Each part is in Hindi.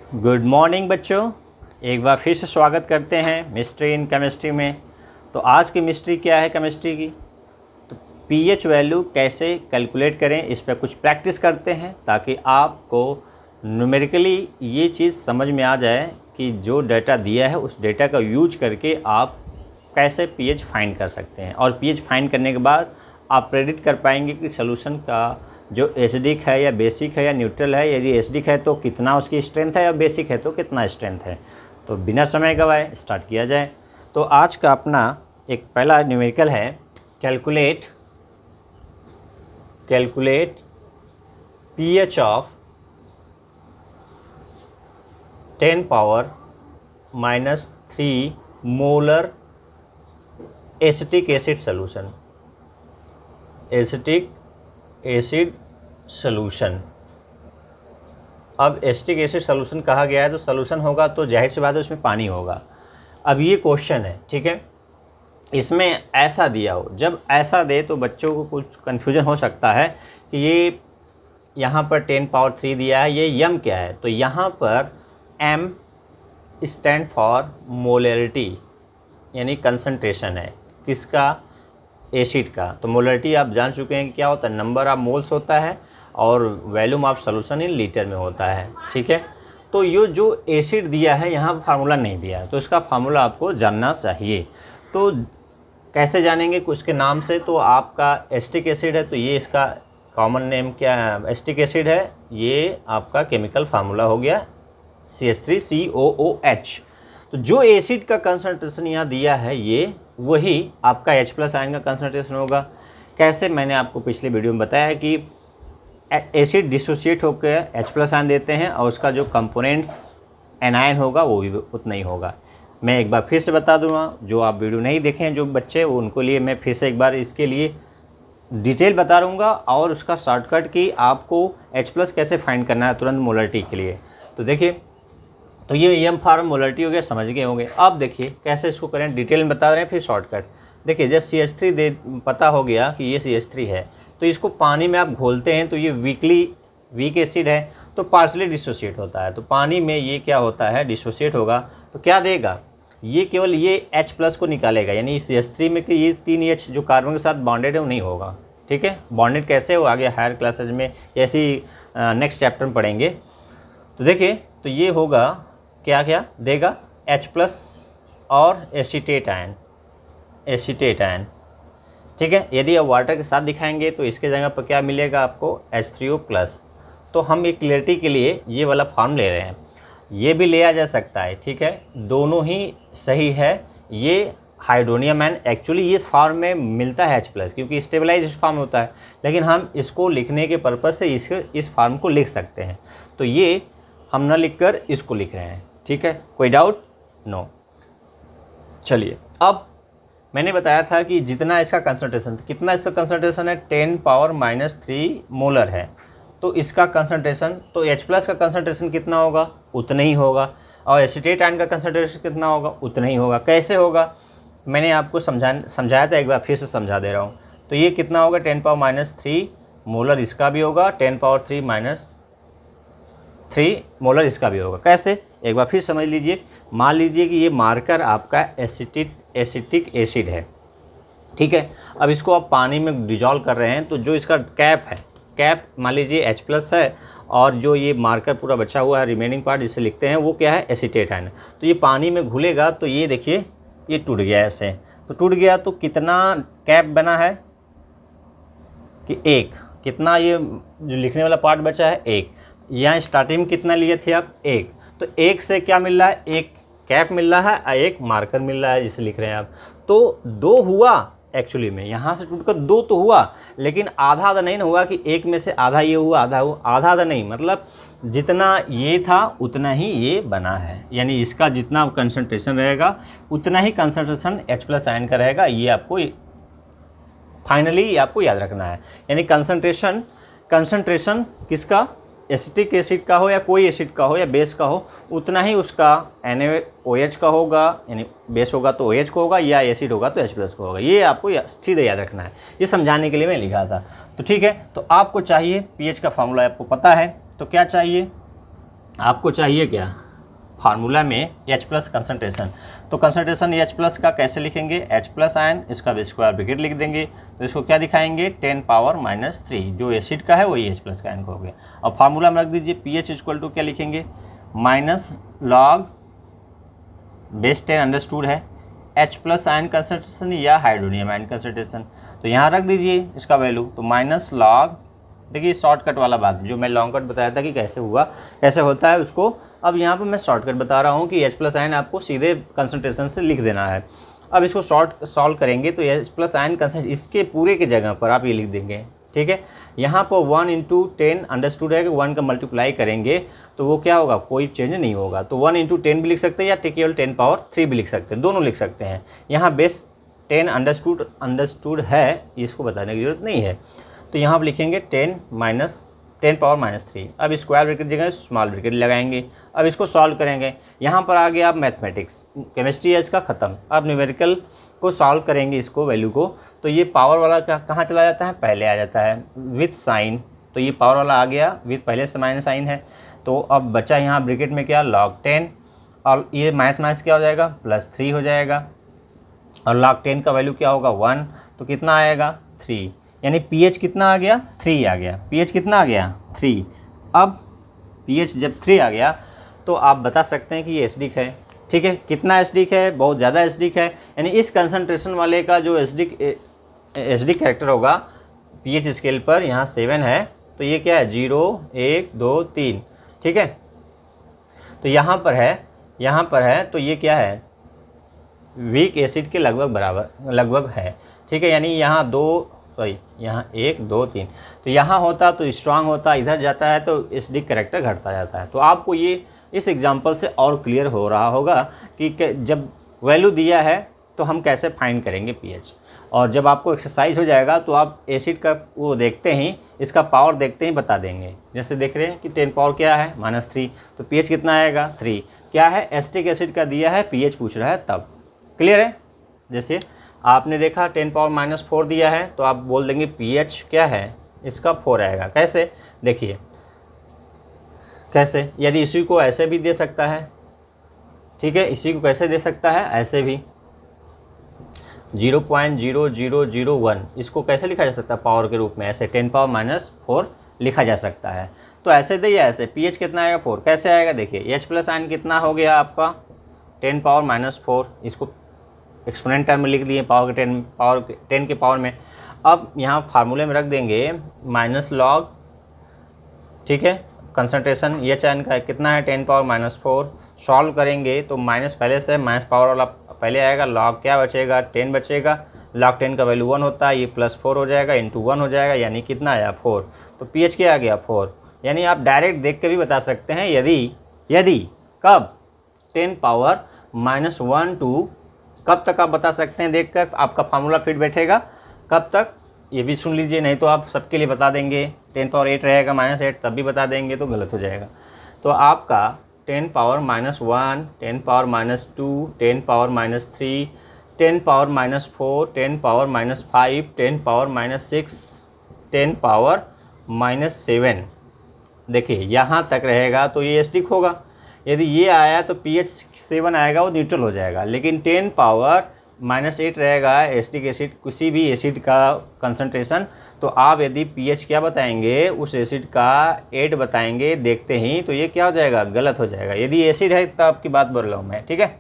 गुड मॉर्निंग बच्चों, एक बार फिर से स्वागत करते हैं मिस्ट्री इन केमिस्ट्री में। तो आज की मिस्ट्री क्या है केमिस्ट्री की? तो पीएच वैल्यू कैसे कैलकुलेट करें, इस पर कुछ प्रैक्टिस करते हैं ताकि आपको न्यूमेरिकली ये चीज़ समझ में आ जाए कि जो डाटा दिया है उस डाटा का यूज करके आप कैसे पीएच फाइंड कर सकते हैं। और पीएच फाइंड करने के बाद आप प्रेडिक्ट कर पाएंगे कि सॉल्यूशन का जो एसिडिक है या बेसिक है या न्यूट्रल है। यदि एसिडिक है तो कितना उसकी स्ट्रेंथ है, या बेसिक है तो कितना स्ट्रेंथ है। तो बिना समय गवाए स्टार्ट किया जाए। तो आज का अपना एक पहला न्यूमेरिकल है calculate pH of 10⁻³ molar acetic acid solution. Acetic acid solution. अब एसिटिक एसिड सॉल्यूशन कहा गया है तो सॉल्यूशन होगा तो जाहिर सी बात है उसमें पानी होगा। अब ये क्वेश्चन है, ठीक है, इसमें ऐसा दिया हो, जब ऐसा दे तो बच्चों को कुछ कन्फ्यूजन हो सकता है कि ये यहाँ पर 10⁻³ दिया है, ये यम क्या है। तो यहाँ पर एम स्टैंड फॉर मोलरिटी यानी कंसंट्रेशन है, किसका? एसिड का। तो मोलरिटी आप जान चुके हैं कि क्या होता है, नंबर ऑफ मोल्स होता है और volume of solution in litre में होता है, ठीक है। तो ये जो एसिड दिया है यहाँ फार्मूला नहीं दिया है, तो इसका फार्मूला आपको जानना चाहिए। तो कैसे जानेंगे? कुछ के नाम से। तो आपका एसिटिक एसिड है तो ये इसका कॉमन नेम क्या है? एसिटिक एसिड है, ये आपका केमिकल फार्मूला हो गया CH3COOH। तो जो एसिड का कंसंट्रेशन यहाँ दिया है ये वही आपका H+ आयन का कंसंट्रेशन होगा। कैसे? मैंने आपको पिछले वीडियो में बताया है कि एसिड डिसोसिएट होकर H+ आयन देते हैं और उसका जो कंपोनेंट्स एनायन होगा वो भी उतना ही होगा। मैं एक बार फिर से बता दूंगा, जो आप वीडियो नहीं देखें जो बच्चे, उनको लिए मैं फिर से एक बार इसके लिए डिटेल बता दूंगा और उसका शॉर्टकट कि आपको H+ कैसे फाइंड करना है तुरंत मोलरिटी के लिए। तो देखिए, तो ये एम फॉर मोलरिटी हो गया, समझ गए होंगे। अब देखिए कैसे इसको करें, डिटेल में बता रहे हैं फिर शॉर्टकट। देखिए जब CH3 पता हो गया कि ये CH3 है तो इसको पानी में आप घोलते हैं तो ये वीक एसिड है तो पार्शली डिसोसिएट होता है। तो पानी में ये क्या होता है, डिसोसिएट होगा तो क्या देगा, ये केवल ये H+ को निकालेगा, यानी CH3 में कि ये 3 H जो कार्बन के साथ बॉन्डेड है वो नहीं होगा, ठीक है। बॉन्डेड कैसे हो आगे हायर क्लासेज में ऐसी नेक्स्ट चैप्टर में पढ़ेंगे। तो देखिए, तो ये होगा क्या क्या देगा, H+ और एसीटेट आयन, ठीक है। यदि आप वाटर के साथ दिखाएंगे तो इसके जगह पर क्या मिलेगा आपको, H3O+। तो हम एक क्लियरिटी के लिए ये वाला फॉर्म ले रहे हैं, ये भी लिया जा सकता है, ठीक है, दोनों ही सही है। ये हाइड्रोनियम आयन एक्चुअली इस फॉर्म में मिलता है H+, क्योंकि स्टेबलाइज इस फॉर्म होता है, लेकिन हम इसको लिखने के पर्पज़ से इस फॉर्म को लिख सकते हैं। तो ये हम न लिखकर इसको लिख रहे हैं, ठीक है। कोई डाउट? नो। चलिए, अब मैंने बताया था कि जितना इसका कंसंट्रेशन, कितना इसका कंसंट्रेशन है, 10⁻³ मोलर है। तो इसका कंसंट्रेशन, तो H+ का कंसंट्रेशन कितना होगा, उतना ही होगा, और एसीटेट आयन का कंसंट्रेशन कितना होगा, उतना ही होगा। कैसे होगा, मैंने आपको समझाया था, एक बार फिर से समझा दे रहा हूँ। तो ये कितना होगा, 10⁻³ मोलर इसका भी होगा, 10⁻³ मोलर इसका भी होगा। कैसे, एक बार फिर समझ लीजिए। मान लीजिए कि ये मार्कर आपका एसिटिक एसिड है, ठीक है। अब इसको आप पानी में डिजॉल्व कर रहे हैं तो जो इसका कैप है, कैप मान लीजिए H+ है, और जो ये मार्कर पूरा बचा हुआ है रिमेनिंग पार्ट जिसे लिखते हैं वो क्या है, एसीटेट आयन। तो ये पानी में घुलेगा तो ये देखिए ये टूट गया ऐसे। तो टूट गया तो कितना कैप बना है कि 1, कितना ये जो लिखने वाला पार्ट बचा है 1। यहाँ स्टार्टिंग में कितना लिए थे आप, 1। तो 1 से क्या मिल रहा है, 1 कैप मिल रहा है और 1 मार्कर मिल रहा है जिसे लिख रहे हैं आप। तो 2 हुआ एक्चुअली में, यहाँ से टूटकर 2 तो हुआ, लेकिन आधा आधा नहीं ना हुआ कि 1 में से आधा ये हुआ आधा हुआ, आधा आधा नहीं, मतलब जितना ये था उतना ही ये बना है। यानी इसका जितना कंसंट्रेशन रहेगा उतना ही कंसंट्रेशन H+ आयन का रहेगा। ये आपको फाइनली आपको याद रखना है। यानी कंसंट्रेशन किसका, एसिटिक एसिड का हो या कोई एसिड का हो या बेस का हो, उतना ही उसका NaOH का होगा, यानी बेस होगा तो OH को होगा, या एसिड होगा तो H+ को होगा। ये आपको सीधे याद रखना है, ये समझाने के लिए मैं लिखा था। तो ठीक है, तो आपको चाहिए पीएच का फार्मूला आपको पता है, तो क्या चाहिए, आपको चाहिए क्या, फार्मूला में H प्लस कंसनट्रेशन, तो कंसनट्रेशन H प्लस का कैसे लिखेंगे, H प्लस आयन, इसका भी स्क्वायर ब्रैकेट लिख देंगे, तो इसको क्या दिखाएंगे 10 पावर माइनस 3, जो एसिड का है वही H प्लस का आयन का हो गया। अब फार्मूला में रख दीजिए, pH इक्वल टू क्या लिखेंगे, माइनस लॉग बेस 10 अंडरस्टूड है H प्लस आयन कंसनट्रेशन या हाइड्रोनियम आयन कंसनट्रेशन, तो यहाँ रख दीजिए इसका वैल्यू, तो माइनस लॉग, देखिए शॉर्टकट वाला बात जो मैं लॉन्ग कट बताया था कि कैसे हुआ कैसे होता है उसको, अब यहाँ पे मैं शॉर्टकट बता रहा हूँ कि H प्लस आयन आपको सीधे कंसनट्रेशन से लिख देना है। अब इसको सॉल्व करेंगे तो H प्लस आयन कंसनट्रेशन इसके पूरे के जगह पर आप ये लिख देंगे, ठीक है। यहाँ पर 1 इंटू 10 अंडरस्टूड है कि 1 का मल्टीप्लाई करेंगे तो वो क्या होगा, कोई चेंज नहीं होगा, तो 1 इंटू 10 भी लिख सकते हैं या केवल 10 पावर 3 भी लिख सकते हैं, दोनों लिख सकते हैं। यहाँ बेस 10 अंडरस्टूड है, इसको बताने की जरूरत नहीं है, तो यहाँ आप लिखेंगे 10 पावर माइनस 3। अब स्क्वायर ब्रैकेट जगह स्मॉल ब्रैकेट लगाएंगे। अब इसको सॉल्व करेंगे, यहाँ पर आ गया अब मैथमेटिक्स, केमिस्ट्री एज का ख़त्म, अब न्यूमेरिकल को सॉल्व करेंगे इसको वैल्यू को, तो ये पावर वाला कहाँ चला जाता है, पहले आ जाता है विथ साइन, तो ये पावर वाला आ गया विथ पहले से माइनस साइन है, तो अब बचा यहाँ ब्रैकेट में क्या log 10, और ये माइनस माइनस क्या हो जाएगा प्लस 3 हो जाएगा, और log 10 का वैल्यू क्या होगा 1, तो कितना आएगा 3, यानी pH कितना आ गया 3 आ गया, pH कितना आ गया 3। अब pH जब 3 आ गया तो आप बता सकते हैं कि ये एसिडिक है, ठीक है। कितना एसिडिक है, बहुत ज़्यादा एसिडिक है, यानी इस कंसंट्रेशन वाले का जो एसिडिक कैरेक्टर होगा pH स्केल पर यहाँ 7 है, तो ये क्या है 0 1 2 3, ठीक है। तो यहाँ पर है तो ये क्या है वीक एसिड के लगभग है, ठीक है। यानी यहाँ यहाँ 1 2 3, तो यहाँ होता तो स्ट्रांग होता, इधर जाता है तो एसिडिक कैरेक्टर घटता जाता है। तो आपको ये इस एग्जांपल से और क्लियर हो रहा होगा कि जब वैल्यू दिया है तो हम कैसे फाइंड करेंगे pH, और जब आपको एक्सरसाइज हो जाएगा तो आप एसिड का वो देखते ही इसका पावर देखते ही बता देंगे। जैसे देख रहे हैं कि 10 पावर क्या है -3, तो pH कितना आएगा 3, क्या है एसिटिक एसिड का दिया है, pH पूछ रहा है तब, क्लियर है। जैसे आपने देखा 10 पावर -4 दिया है तो आप बोल देंगे pH क्या है इसका 4 आएगा, कैसे देखिए कैसे, यदि इसी को ऐसे भी दे सकता है, ठीक है, इसी को कैसे दे सकता है ऐसे भी 0.0001, इसको कैसे लिखा जा सकता है पावर के रूप में, ऐसे 10 पावर -4 लिखा जा सकता है। तो ऐसे दे या ऐसे, pH कितना आएगा 4, कैसे आएगा देखिए H प्लस आयन कितना हो गया आपका 10 पावर -4, इसको एक्सपोनेंट टर्म में लिख दिए पावर के 10 के पावर में। अब यहाँ फार्मूले में रख देंगे माइनस लॉग, ठीक है, कंसंट्रेशन ये आयन का कितना है 10 पावर -4, सॉल्व करेंगे तो माइनस पहले से माइनस पावर वाला पहले आएगा, लॉग क्या बचेगा 10 बचेगा, log 10 का वैल्यू 1 होता है, ये +4 हो जाएगा इंटू 1 हो जाएगा, यानी कितना आया 4, तो pH क्या आ गया 4। यानी आप डायरेक्ट देख के भी बता सकते हैं, यदि कब 10 पावर -1 टू कब तक आप बता सकते हैं देखकर, आपका फार्मूला फिट बैठेगा कब तक ये भी सुन लीजिए, नहीं तो आप सबके लिए बता देंगे 10 पावर 8 रहेगा -8 तब भी बता देंगे तो गलत हो जाएगा। तो आपका 10 power -1, 10 power -2, 10 power -3, 10 power -4, 10 power -5, 10 power -6, 10 power -7, देखिए यहाँ तक रहेगा तो ये एसिडिक होगा। यदि ये आया तो pH 7 आएगा, वो न्यूट्रल हो जाएगा। लेकिन 10 पावर -8 रहेगा एसिटिक एसिड, किसी भी एसिड का कंसंट्रेशन, तो आप यदि pH क्या बताएंगे उस एसिड का 8 बताएंगे देखते ही, तो ये क्या हो जाएगा गलत हो जाएगा। यदि एसिड है तब आपकी बात बोल रहा हूँ मैं, ठीक है।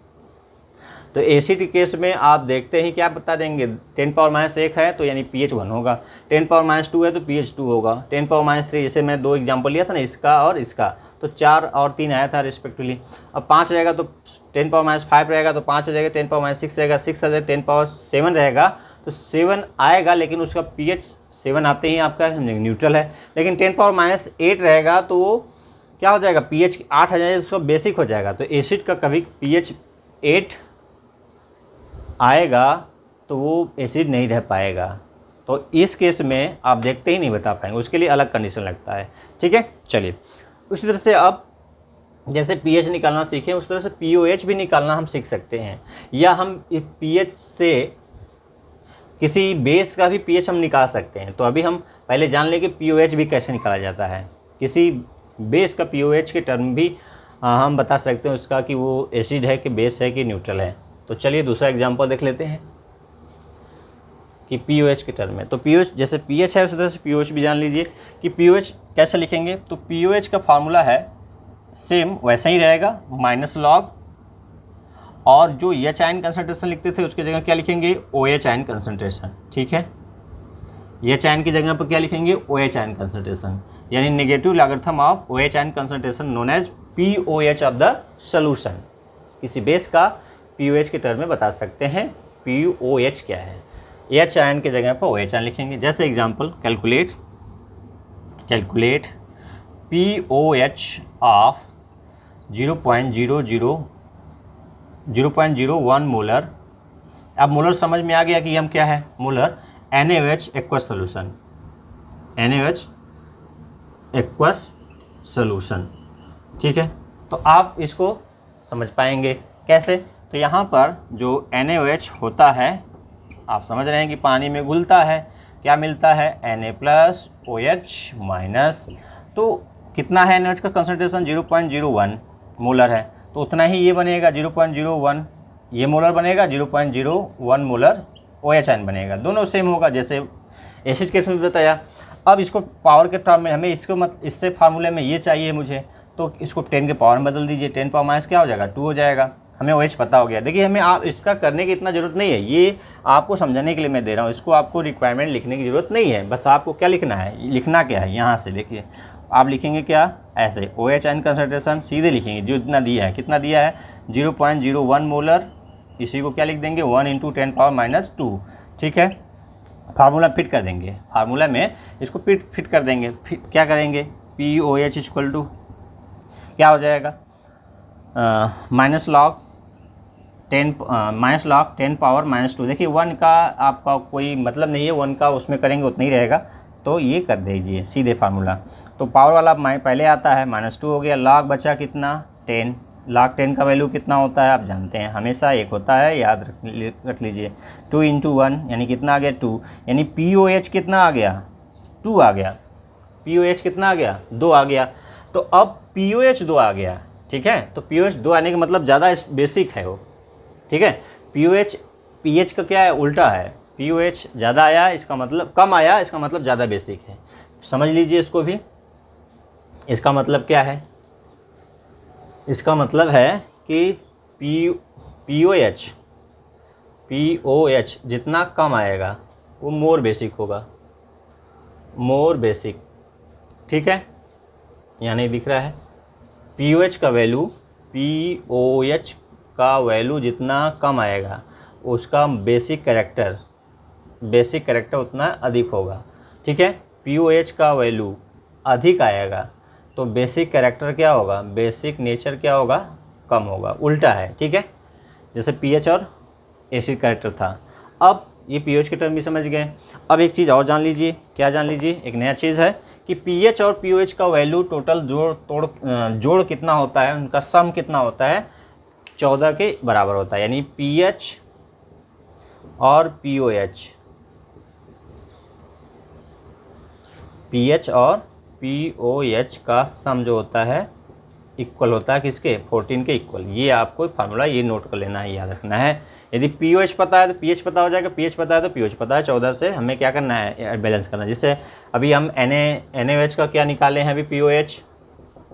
तो एसिड के केस में आप देखते ही क्या बता देंगे 10 पावर -1 है तो यानी pH 1 होगा, 10 पावर -2 है तो pH 2 होगा, 10 पावर -3 जैसे मैं 2 एग्जांपल लिया था ना इसका और इसका, तो 4 और 3 आया था रिस्पेक्टिवली। अब 5 रहेगा तो 10 पावर -5 रहेगा तो 5 आ जाएगा, 10 पावर -6 रहेगा 6 आ जाएगा, 10 पावर 7 रहेगा तो 7 आएगा, लेकिन उसका pH 7 आते ही आपका न्यूट्रल है। लेकिन 10 पावर -8 रहेगा तो वो क्या हो जाएगा pH 8 आ जाएगा, उसका बेसिक हो जाएगा। तो एसिड का कभी pH 8 आएगा तो वो एसिड नहीं रह पाएगा, तो इस केस में आप देखते ही नहीं बता पाएंगे, उसके लिए अलग कंडीशन लगता है, ठीक है। चलिए उसी तरह से अब जैसे pH निकालना सीखें उस तरह से pOH भी निकालना हम सीख सकते हैं, या हम pH से किसी बेस का भी pH हम निकाल सकते हैं। तो अभी हम पहले जान लें कि pOH भी कैसे निकाला जाता है। किसी बेस का पीओएच के टर्म भी हम बता सकते हैं उसका कि वो एसिड है कि बेस है कि न्यूट्रल है। तो चलिए दूसरा एग्जांपल देख लेते हैं कि पीओएच के टर्म में। तो पीओएच जैसे पीएच है उसी तरह से पीओएच भी जान लीजिए कि पीओएच कैसे लिखेंगे। तो पीओएच का फार्मूला है सेम वैसा ही रहेगा, माइनस लॉग, और जो एच आयन कंसंट्रेशन लिखते थे उसकी जगह क्या लिखेंगे, ओ एच आयन कंसंट्रेशन। ठीक है, एच आयन की जगह पर क्या लिखेंगे, ओ एच आयन कंसंट्रेशन, यानी negative logarithm of O H ion concentration known as p O H of the solution. किसी बेस का पी ओ एच के टर्म में बता सकते हैं पी ओ एच क्या है। एच आयन की जगह पर ओ एच आयन लिखेंगे। जैसे example calculate p O H of 0.01 molar. अब मोलर समझ में आ गया कि हम क्या है, molar NaOH aqueous solution, NaOH aqueous solution. ठीक है, तो आप इसको समझ पाएंगे कैसे। तो यहाँ पर जो NaOH होता है आप समझ रहे हैं कि पानी में घुलता है, क्या मिलता है, Na+OH माइनस। तो कितना है NaOH का कंसंट्रेशन, 0.01 मोलर है, तो उतना ही ये बनेगा 0.01, ये मोलर बनेगा, 0.01 मोलर OH आयन बनेगा, दोनों सेम होगा जैसे एसिड केस में बताया। अब इसको पावर के टर्म में हमें इसको इससे फार्मूले में ये चाहिए मुझे, तो इसको 10 के पावर में बदल दीजिए, 10 पावर माइनस क्या हो जाएगा, 2 हो जाएगा। हमें OH पता हो गया। देखिए हमें आप इसका करने की इतना ज़रूरत नहीं है, ये आपको समझाने के लिए मैं दे रहा हूँ, इसको आपको रिक्वायरमेंट लिखने की ज़रूरत नहीं है। बस आपको क्या लिखना है, लिखना क्या है, यहाँ से देखिए आप लिखेंगे क्या, ऐसे OH आयन कंसंट्रेशन सीधे लिखेंगे, जो इतना दिया है, कितना दिया है 0.01 मोलर, इसी को क्या लिख देंगे 1 × 10⁻²। ठीक है, फार्मूला फिट कर देंगे, फार्मूला में इसको फिट कर देंगे। फिर क्या करेंगे, POH इक्वल टू क्या हो जाएगा, माइनस लॉग 10 ⁻²। देखिए 1 का आपका कोई मतलब नहीं है, 1 का उसमें करेंगे उतना ही रहेगा, तो ये कर दीजिए सीधे फार्मूला। तो पावर वाला पहले आता है, -2 हो गया, लॉग बचा कितना 10, log 10 का वैल्यू कितना होता है आप जानते हैं, हमेशा 1 होता है, याद रख लीजिए। 2 × 1 यानी कितना आ गया 2, यानी POH कितना आ गया 2 आ गया, POH कितना आ गया 2 आ गया। तो अब POH 2 आ गया, ठीक है, तो POH 2 आने का मतलब ज़्यादा बेसिक है वो। ठीक है, PH का क्या है, उल्टा है, POH ज़्यादा आया इसका मतलब कम आया, इसका मतलब ज़्यादा बेसिक है। समझ लीजिए इसको भी, इसका मतलब क्या है, इसका मतलब है कि POH जितना कम आएगा वो मोर बेसिक होगा, मोर बेसिक। ठीक है, यहाँ नहीं दिख रहा है, POH का वैल्यू जितना कम आएगा उसका बेसिक कैरेक्टर उतना अधिक होगा। ठीक है, POH का वैल्यू अधिक आएगा तो बेसिक कैरेक्टर क्या होगा, बेसिक नेचर क्या होगा, कम होगा, उल्टा है। ठीक है, जैसे pH और एसिड कैरेक्टर था। अब ये pH के टर्म भी समझ गए। अब एक चीज़ और जान लीजिए, क्या जान लीजिए, एक नया चीज़ है कि pH और POH का वैल्यू टोटल जोड़ कितना होता है, उनका सम कितना होता है, 14 के बराबर होता है। यानी pH और POH का सम जो होता है इक्वल होता है किसके, 14 के इक्वल। ये आपको फार्मूला ये नोट कर लेना है, याद रखना है। यदि POH पता है तो pH पता हो जाएगा, pH पता है तो POH पता है। 14 से हमें क्या करना है, बैलेंस करना है। जैसे अभी हम NaOH का क्या निकाले हैं, अभी POH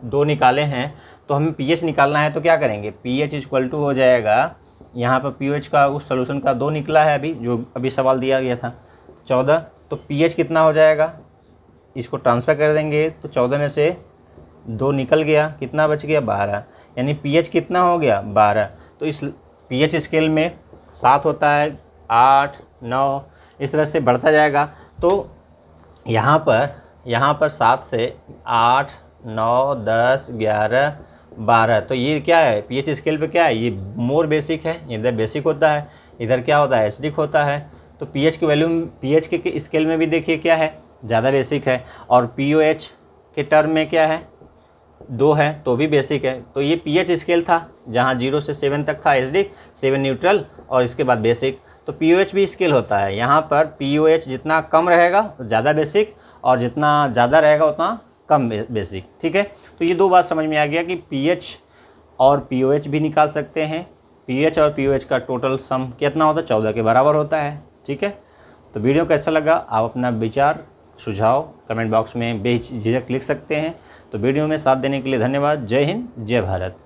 2 निकाले हैं, तो हमें pH निकालना है, तो क्या करेंगे, pH इक्वल टू हो जाएगा, यहाँ पर POH का उस सोल्यूशन का 2 निकला है अभी, जो अभी सवाल दिया गया था 14, तो pH कितना हो जाएगा, इसको ट्रांसफ़र कर देंगे तो 14 में से 2 निकल गया, कितना बच गया 12, यानी pH कितना हो गया 12। तो इस pH स्केल में 7 होता है, 8, 9 इस तरह से बढ़ता जाएगा। तो यहाँ पर 7 से 8, 9, 10, 11, 12, तो ये क्या है, pH स्केल पे क्या है, ये मोर बेसिक है, इधर बेसिक होता है, इधर क्या होता है, एसिडिक होता है। तो pH की वैल्यू pH के स्केल में भी देखिए क्या है, ज़्यादा बेसिक है, और POH के टर्म में क्या है 2 है तो भी बेसिक है। तो ये pH स्केल था जहाँ 0 से 7 तक था एसिडिक, 7 न्यूट्रल और इसके बाद बेसिक। तो POH भी स्केल होता है, यहाँ पर POH जितना कम रहेगा ज़्यादा बेसिक, और जितना ज़्यादा रहेगा उतना कम बेसिक। ठीक है, तो ये 2 बात समझ में आ गया कि पीएच और पीओएच भी निकाल सकते हैं। पीएच और पीओएच का टोटल सम कितना होता है, 14 के बराबर होता है। ठीक है, तो वीडियो कैसा लगा, आप अपना विचार सुझाव कमेंट बॉक्स में बेझिझक लिख सकते हैं। तो वीडियो में साथ देने के लिए धन्यवाद। जय हिंद, जय भारत।